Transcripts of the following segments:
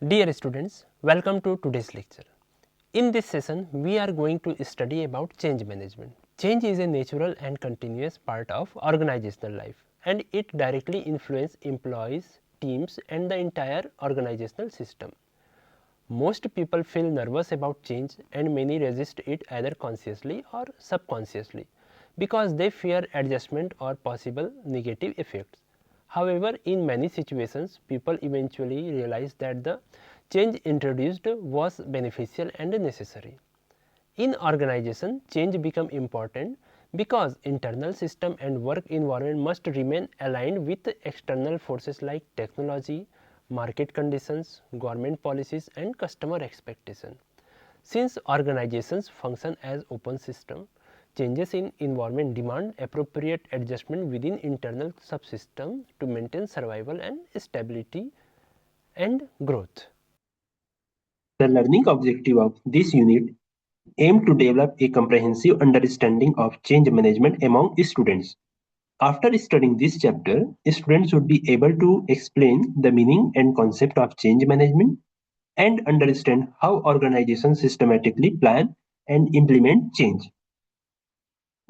Dear students, welcome to today's lecture. In this session, we are going to study about change management. Change is a natural and continuous part of organizational life, and it directly influences employees, teams, and the entire organizational system. Most people feel nervous about change, and many resist it either consciously or subconsciously because they fear adjustment or possible negative effects. However, in many situations, people eventually realize that the change introduced was beneficial and necessary. In organization, change become important because internal system and work environment must remain aligned with external forces like technology, market conditions, government policies and customer expectation. Since organizations function as open system, changes in environment demand appropriate adjustment within internal subsystem to maintain survival and stability and growth. The learning objective of this unit aim to develop a comprehensive understanding of change management among students. After studying this chapter, students would be able to explain the meaning and concept of change management and understand how organizations systematically plan and implement change.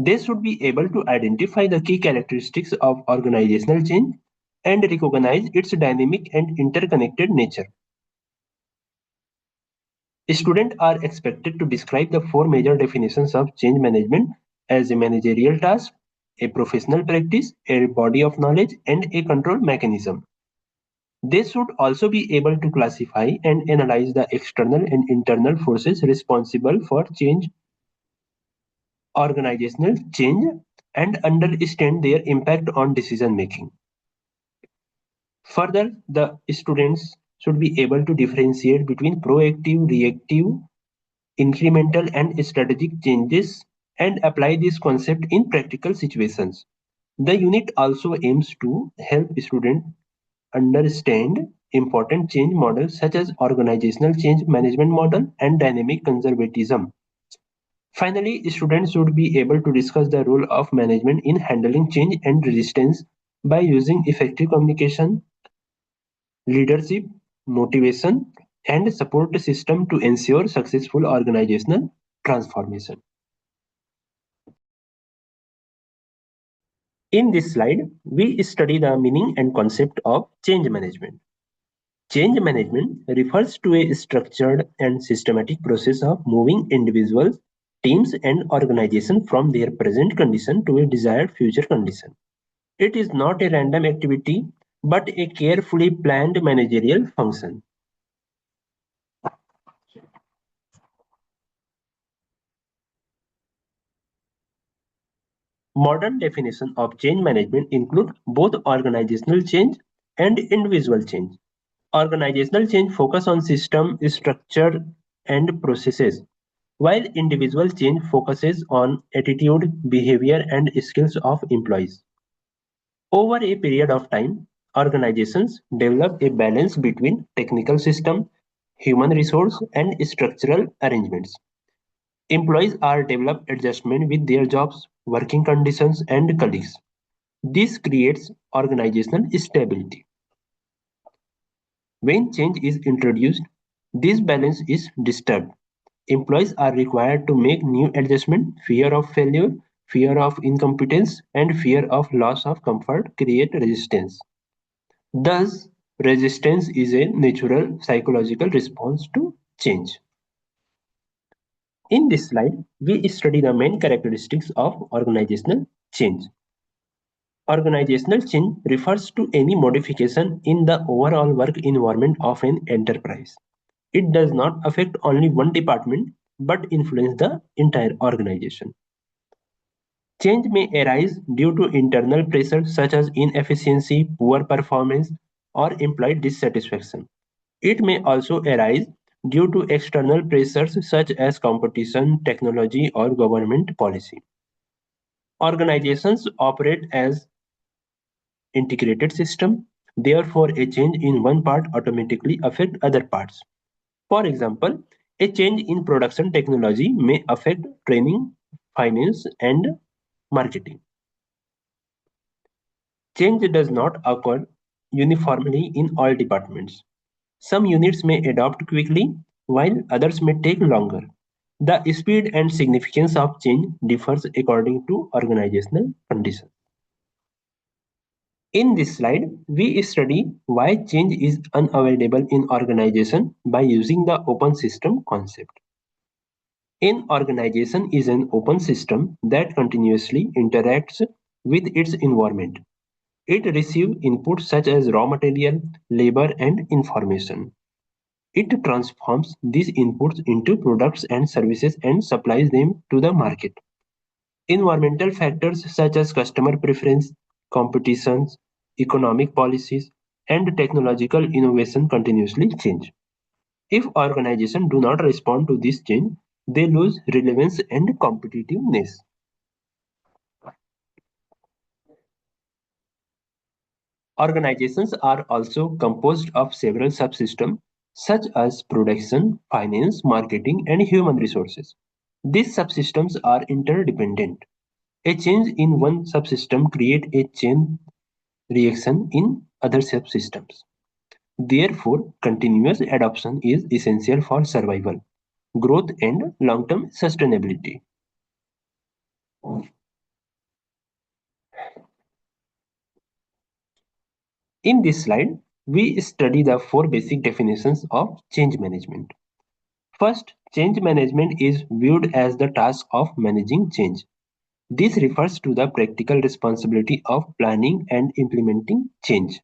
They should be able to identify the key characteristics of organizational change and recognize its dynamic and interconnected nature. Students are expected to describe the four major definitions of change management as a managerial task, a professional practice, a body of knowledge, and a control mechanism. They should also be able to classify and analyze the external and internal forces responsible for change, organizational change, and understand their impact on decision making. Further, the students should be able to differentiate between proactive, reactive, incremental and strategic changes and apply this concept in practical situations. The unit also aims to help students understand important change models such as organizational change management model and dynamic conservatism. Finally, students should be able to discuss the role of management in handling change and resistance by using effective communication, leadership, motivation, and support system to ensure successful organizational transformation. In this slide, we study the meaning and concept of change management. Change management refers to a structured and systematic process of moving individuals, teams, and organizations from their present condition to a desired future condition. It is not a random activity but a carefully planned managerial function. Modern definition of change management include both organizational change and individual change. Organizational change focus on system, structure, and processes, while individual change focuses on attitude, behavior, and skills of employees. Over a period of time, organizations develop a balance between technical system, human resource, and structural arrangements. Employees are developed adjustment with their jobs, working conditions, and colleagues. This creates organizational stability. When change is introduced, this balance is disturbed. Employees are required to make new adjustments. Fear of failure, fear of incompetence, and fear of loss of comfort create resistance. Thus, resistance is a natural psychological response to change. In this slide, we study the main characteristics of organizational change. Organizational change refers to any modification in the overall work environment of an enterprise. It does not affect only one department but influence the entire organization. Change may arise due to internal pressures such as inefficiency, poor performance, or employee dissatisfaction. It may also arise due to external pressures such as competition, technology, or government policy. Organizations operate as integrated system, therefore a change in one part automatically affect other parts. For example, a change in production technology may affect training, finance, and marketing. Change does not occur uniformly in all departments. Some units may adopt quickly, while others may take longer. The speed and significance of change differs according to organizational conditions. In this slide, we study why change is unavoidable in organization by using the open system concept. An organization is an open system that continuously interacts with its environment. It receives inputs such as raw material, labor, and information. It transforms these inputs into products and services and supplies them to the market. Environmental factors such as customer preference, competitions, economic policies, and technological innovation continuously change. If organizations do not respond to this change, they lose relevance and competitiveness. Organizations are also composed of several subsystems such as production, finance, marketing, and human resources. These subsystems are interdependent. A change in one subsystem creates a chain reaction in other subsystems. Therefore, continuous adoption is essential for survival, growth, and long-term sustainability. In this slide, we study the four basic definitions of change management. First, change management is viewed as the task of managing change. This refers to the practical responsibility of planning and implementing change.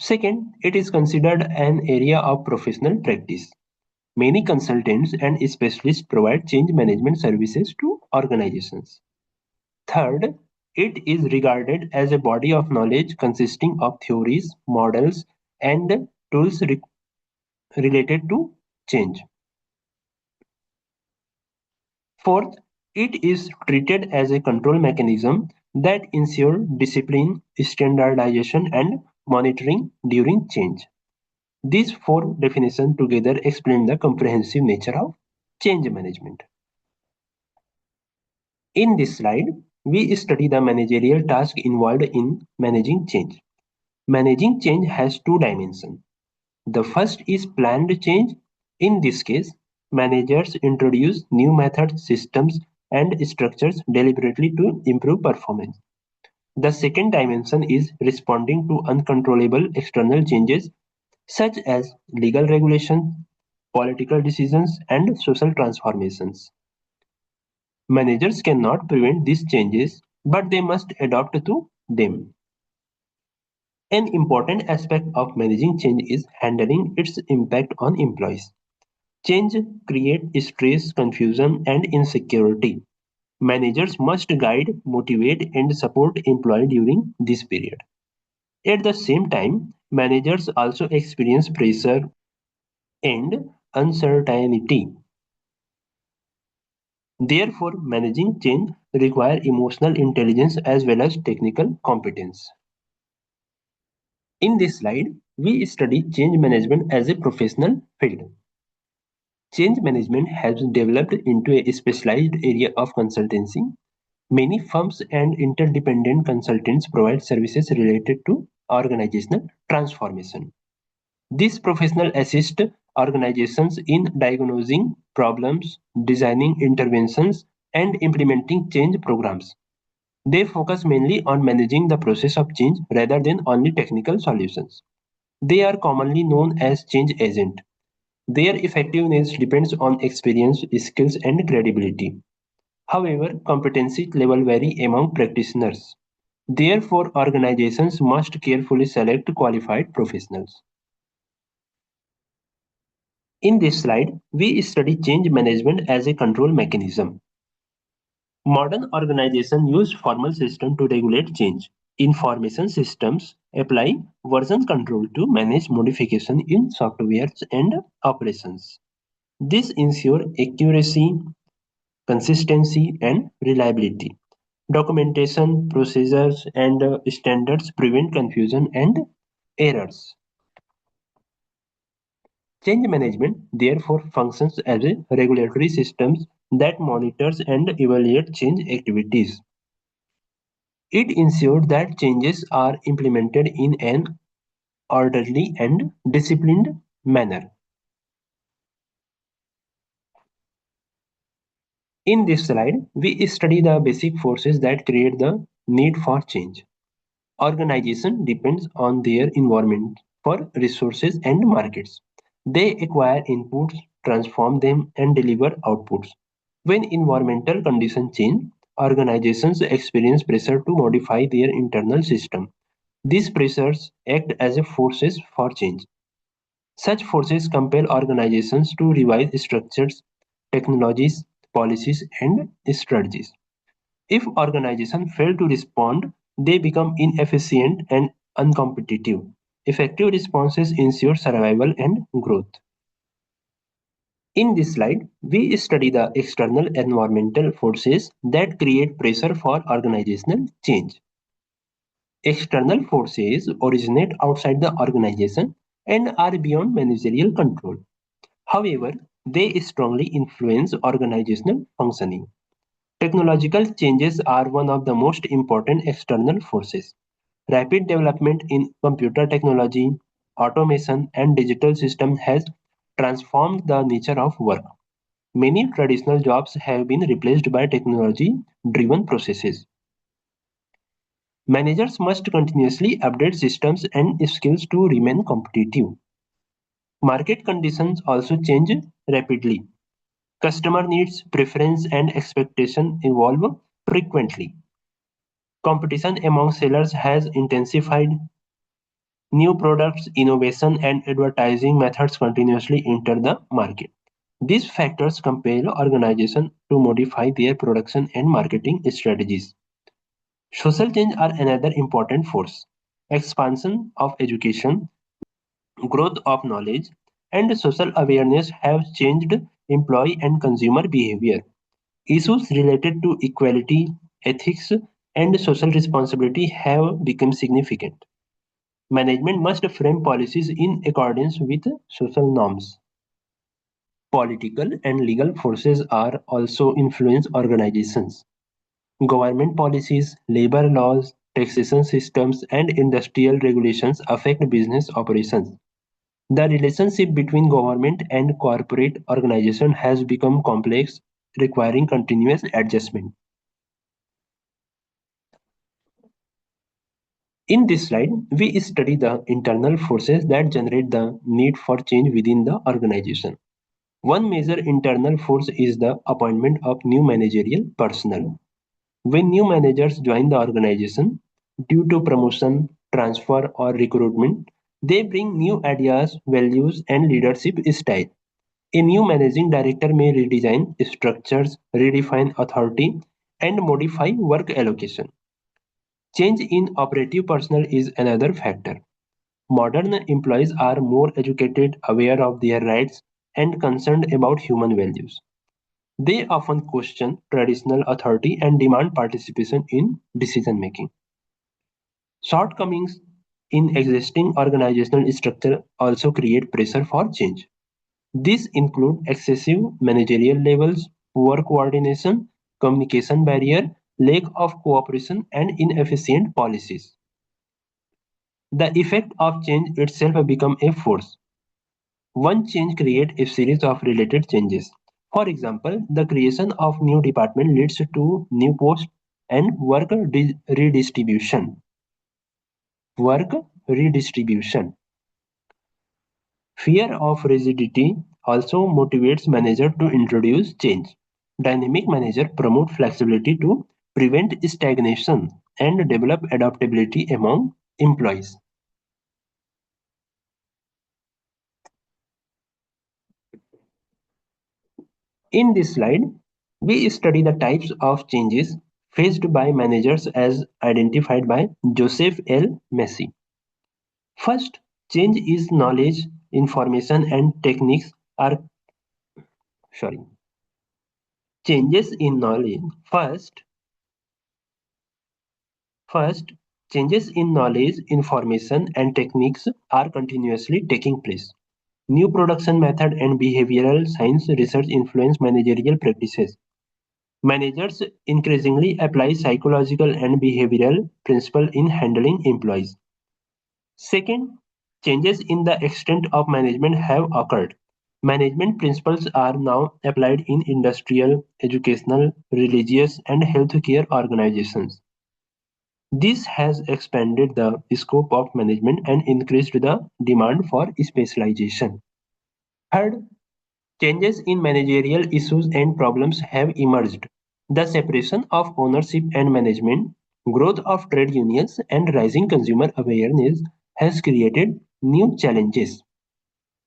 Second, it is considered an area of professional practice. Many consultants and specialists provide change management services to organizations. Third, it is regarded as a body of knowledge consisting of theories, models, and tools related to change. Fourth, it is treated as a control mechanism that ensures discipline, standardization, and monitoring during change. These four definitions together explain the comprehensive nature of change management. In this slide, we study the managerial task involved in managing change. Managing change has two dimensions. The first is planned change. In this case, managers introduce new methods, systems, and structures deliberately to improve performance. The second dimension is responding to uncontrollable external changes such as legal regulations, political decisions, and social transformations. Managers cannot prevent these changes, but they must adapt to them. An important aspect of managing change is handling its impact on employees. Change creates stress, confusion, and insecurity. Managers must guide, motivate, and support employees during this period. At the same time, managers also experience pressure and uncertainty. Therefore, managing change requires emotional intelligence as well as technical competence. In this slide, we study change management as a professional field. Change management has developed into a specialized area of consultancy. Many firms and interdependent consultants provide services related to organizational transformation. These professionals assist organizations in diagnosing problems, designing interventions, and implementing change programs. They focus mainly on managing the process of change rather than only technical solutions. They are commonly known as change agents. Their effectiveness depends on experience, skills, and credibility. However, competency levels vary among practitioners. Therefore, organizations must carefully select qualified professionals. In this slide, we study change management as a control mechanism. Modern organizations use formal systems to regulate change. Information systems apply version control to manage modification in softwares and operations. This ensures accuracy, consistency, and reliability. Documentation, procedures, and standards prevent confusion and errors. Change management therefore functions as a regulatory system that monitors and evaluates change activities. It ensures that changes are implemented in an orderly and disciplined manner. In this slide, we study the basic forces that create the need for change. Organization depends on their environment for resources and markets. They acquire inputs, transform them, and deliver outputs. When environmental conditions change, organizations experience pressure to modify their internal system. These pressures act as a forces for change. Such forces compel organizations to revise structures, technologies, policies, and strategies. If organizations fail to respond, they become inefficient and uncompetitive. Effective responses ensure survival and growth. In this slide, we study the external environmental forces that create pressure for organizational change. External forces originate outside the organization and are beyond managerial control. However, they strongly influence organizational functioning. Technological changes are one of the most important external forces. Rapid development in computer technology, automation, and digital systems has transformed the nature of work. Many traditional jobs have been replaced by technology driven processes. Managers must continuously update systems and skills to remain competitive. Market conditions also change rapidly. Customer needs, preference, and expectation evolve frequently. Competition among sellers has intensified. New products, innovation, and advertising methods continuously enter the market. These factors compel organizations to modify their production and marketing strategies. Social change are another important force. Expansion of education, growth of knowledge, and social awareness have changed employee and consumer behavior. Issues related to equality, ethics, and social responsibility have become significant. Management must frame policies in accordance with social norms. Political and legal forces are also influence organizations. Government policies, labor laws, taxation systems, and industrial regulations affect business operations. The relationship between government and corporate organization has become complex, requiring continuous adjustment. In this slide, we study the internal forces that generate the need for change within the organization. One major internal force is the appointment of new managerial personnel. When new managers join the organization, due to promotion, transfer, or recruitment, they bring new ideas, values, and leadership style. A new managing director may redesign structures, redefine authority, and modify work allocation. Change in operative personnel is another factor. Modern employees are more educated, aware of their rights, and concerned about human values. They often question traditional authority and demand participation in decision making. Shortcomings in existing organizational structure also create pressure for change. These include excessive managerial levels, poor coordination, communication barrier, lack of cooperation, and inefficient policies. The effect of change itself become a force. One change creates a series of related changes. For example, the creation of new department leads to new posts and redistribution. Work redistribution. Fear of rigidity also motivates manager to introduce change. Dynamic manager promote flexibility to prevent stagnation and develop adaptability among employees. In this slide, we study the types of changes faced by managers as identified by Joseph L. Massey. First, change is knowledge, information, and techniques are sorry. Changes in knowledge. First, changes in knowledge, information, and techniques are continuously taking place. New production method and behavioral science research influence managerial practices. Managers increasingly apply psychological and behavioral principles in handling employees. Second, Changes in the extent of management have occurred. Management principles are now applied in industrial, educational, religious, and healthcare organizations. This has expanded the scope of management and increased the demand for specialization. Third, changes in managerial issues and problems have emerged. The separation of ownership and management, growth of trade unions, and rising consumer awareness has created new challenges.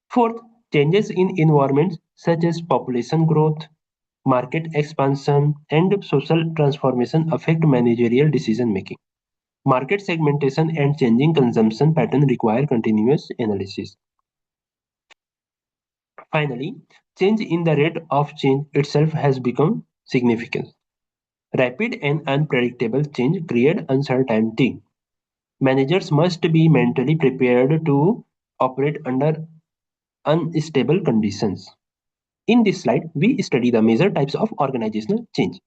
Fourth, changes in environments such as population growth, market expansion, and social transformation affect managerial decision making. Market segmentation and changing consumption patterns require continuous analysis. Finally, change in the rate of change itself has become significant. Rapid and unpredictable change create uncertainty. Managers must be mentally prepared to operate under unstable conditions. In this slide, we study the major types of organizational change.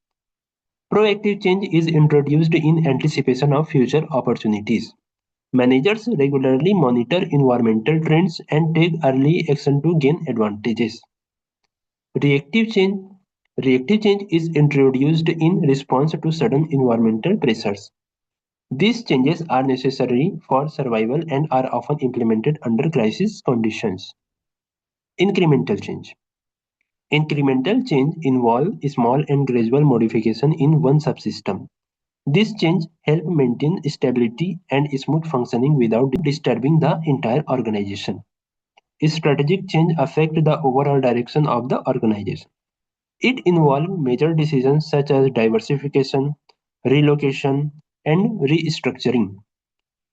Proactive change is introduced in anticipation of future opportunities. Managers regularly monitor environmental trends and take early action to gain advantages. Reactive change Reactive change is introduced in response to sudden environmental pressures. These changes are necessary for survival and are often implemented under crisis conditions. Incremental change. Incremental change involves small and gradual modification in one subsystem. This change helps maintain stability and smooth functioning without disturbing the entire organization. Strategic change affects the overall direction of the organization. It involves major decisions such as diversification, relocation, and restructuring.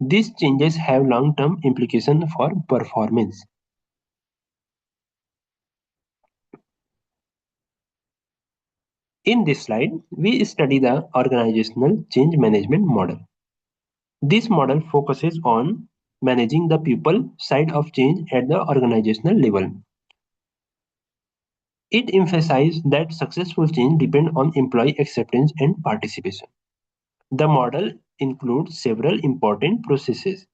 These changes have long-term implications for performance. In this slide, we study the organizational change management model. This model focuses on managing the people side of change at the organizational level. It emphasizes that successful change depends on employee acceptance and participation. The model includes several important processes.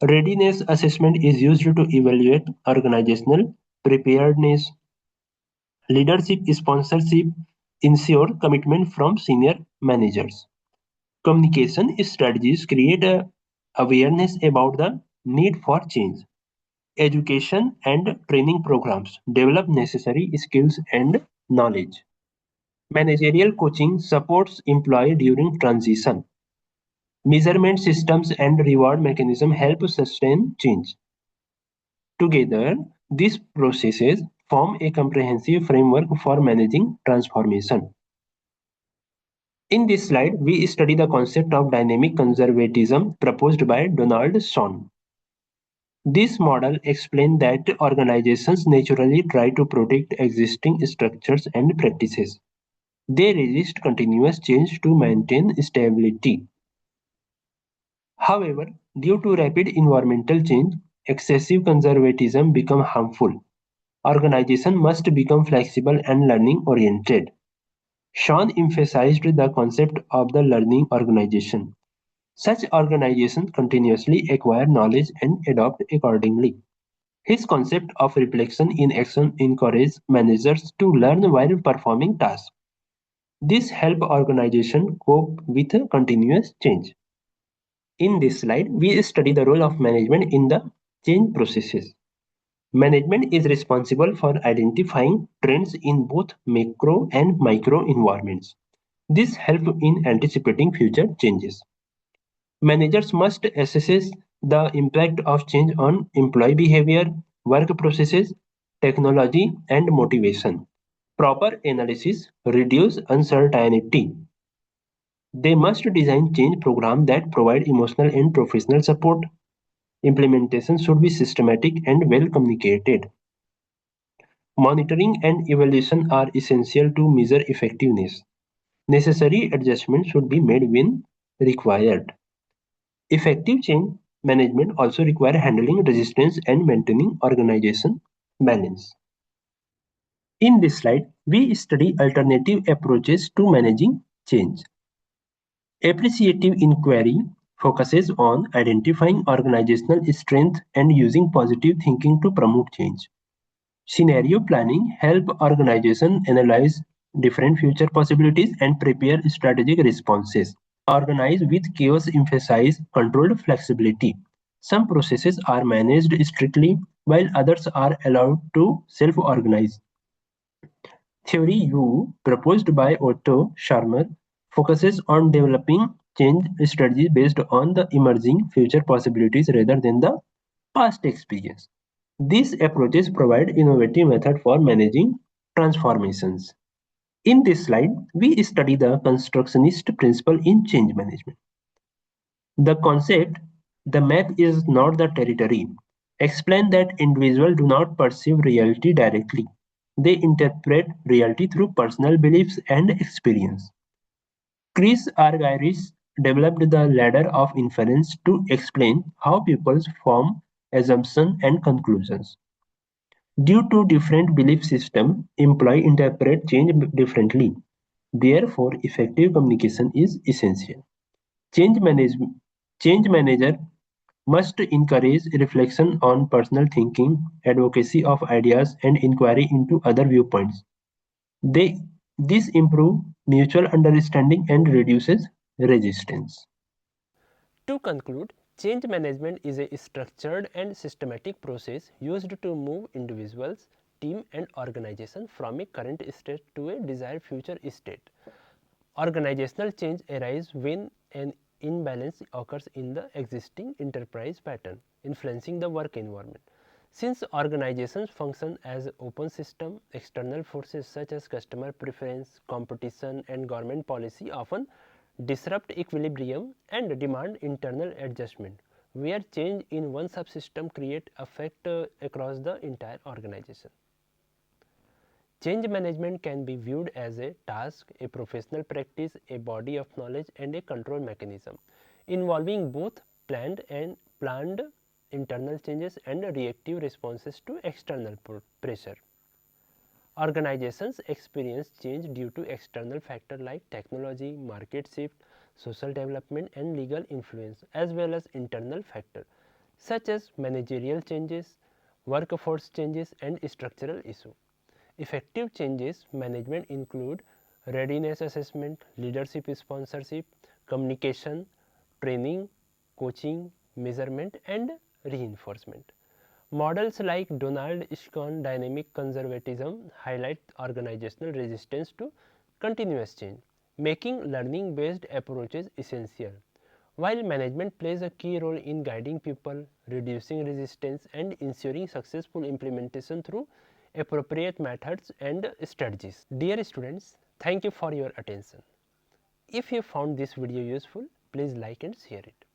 Readiness assessment is used to evaluate organizational preparedness. Leadership sponsorship ensure commitment from senior managers. Communication strategies create awareness about the need for change. Education and training programs develop necessary skills and knowledge. Managerial coaching supports employee during transition. Measurement systems and reward mechanisms help sustain change. Together, these processes form a comprehensive framework for managing transformation. In this slide, we study the concept of dynamic conservatism proposed by Donald Soni. This model explains that organizations naturally try to protect existing structures and practices. They resist continuous change to maintain stability. However, due to rapid environmental change, excessive conservatism becomes harmful. Organizations must become flexible and learning oriented. Sean emphasized the concept of the learning organization. Such organizations continuously acquire knowledge and adopt accordingly. His concept of reflection in action encourages managers to learn while performing tasks. This helps organizations cope with continuous change. In this slide, we study the role of management in the change processes. Management is responsible for identifying trends in both macro and micro environments. This helps in anticipating future changes. Managers must assess the impact of change on employee behavior, work processes, technology, and motivation. Proper analysis reduces uncertainty. They must design change programs that provide emotional and professional support. Implementation should be systematic and well communicated. Monitoring and evaluation are essential to measure effectiveness. Necessary adjustments should be made when required. Effective change management also requires handling resistance and maintaining organization balance. In this slide, we study alternative approaches to managing change. Appreciative inquiry focuses on identifying organizational strength and using positive thinking to promote change. Scenario planning helps organizations analyze different future possibilities and prepare strategic responses. Organize with chaos emphasize controlled flexibility. Some processes are managed strictly while others are allowed to self-organize. Theory U, proposed by Otto Scharmer, focuses on developing change strategies based on the emerging future possibilities rather than the past experience. These approaches provide innovative method for managing transformations. In this slide, we study the constructionist principle in change management. The concept, the map is not the territory, explain that individuals do not perceive reality directly. They interpret reality through personal beliefs and experience. Chris Argyris developed the ladder of inference to explain how people form assumptions and conclusions. Due to different belief systems, employees interpret change differently. Therefore, effective communication is essential. Change, management, change manager must encourage reflection on personal thinking, advocacy of ideas, and inquiry into other viewpoints. They, this improves mutual understanding and reduces resistance. To conclude, change management is a structured and systematic process used to move individuals, team and organization from a current state to a desired future state. Organizational change arises when an imbalance occurs in the existing enterprise pattern, influencing the work environment. Since organizations function as open system, external forces such as customer preference, competition and government policy often disrupt equilibrium and demand internal adjustment, where change in one subsystem create effect across the entire organization. Change management can be viewed as a task, a professional practice, a body of knowledge and a control mechanism involving both planned internal changes and reactive responses to external pressure. Organizations experience change due to external factors like technology, market shift, social development and legal influence, as well as internal factors such as managerial changes, workforce changes and structural issues. Effective changes management include readiness assessment, leadership sponsorship, communication, training, coaching, measurement and reinforcement. Models like Donald Ishkon dynamic conservatism highlight organizational resistance to continuous change, making learning based approaches essential. While management plays a key role in guiding people, reducing resistance and ensuring successful implementation through appropriate methods and strategies. Dear students, thank you for your attention. If you found this video useful, please like and share it.